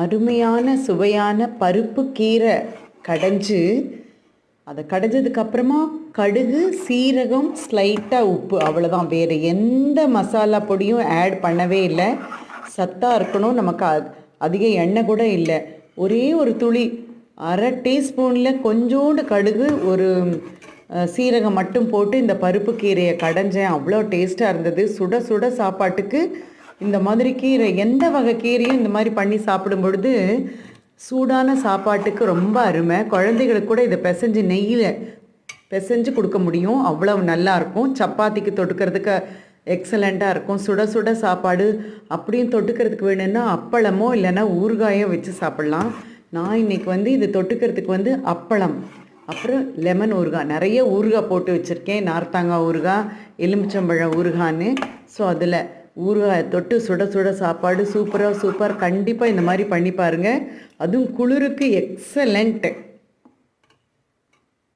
அருமையான சுவையான பருப்பு கீரை கடைஞ்சு அதை கடைஞ்சதுக்கப்புறமா கடுகு சீரகம் ஸ்லைட்டாக உப்பு அவ்வளோதான். வேறு எந்த மசாலா பொடியும் ஆட் பண்ணவே இல்லை. சத்தாக இருக்கணும். நமக்கு அதிக எண்ணெய் கூட இல்லை. ஒரே ஒரு துளி அரை டீஸ்பூனில் கொஞ்சோண்டு கடுகு ஒரு சீரகம் மட்டும் போட்டு இந்த பருப்பு கீரையை கடைஞ்சேன். அவ்வளோ டேஸ்ட்டாக இருந்தது. சுட சுட சாப்பாட்டுக்கு இந்த மாதிரி கீரை, எந்த வகை கீரையும் இந்த மாதிரி பண்ணி சாப்பிடும் பொழுது சூடான சாப்பாட்டுக்கு ரொம்ப அருமை. குழந்தைகளுக்கு கூட இதை பிசைஞ்சு நெய்யில் பிசைஞ்சு கொடுக்க முடியும். அவ்வளோ நல்லாயிருக்கும். சப்பாத்திக்கு தொட்டுக்கிறதுக்கு எக்ஸலண்ட்டாக இருக்கும். சுட சுட சாப்பாடு அப்படியும் தொட்டுக்கிறதுக்கு வேணும்னா அப்பளமோ இல்லைன்னா ஊறுகாயோ வச்சு சாப்பிட்லாம். நான் இன்றைக்கி இது தொட்டுக்கிறதுக்கு அப்பளம், அப்புறம் லெமன் ஊறுகாய், நிறைய ஊறுகாய் போட்டு வச்சுருக்கேன். நார்த்தங்காய் ஊறுகாய், எலுமிச்சம்பழம் ஊறுகான்னு. ஸோ அதில் ஊறுகாய் தொட்டு சுட சுட சாப்பாடு சூப்பர். கண்டிப்பாக இந்த மாதிரி பண்ணி பாருங்கள். அதுவும் குளிருக்கு எக்ஸலண்ட்டு.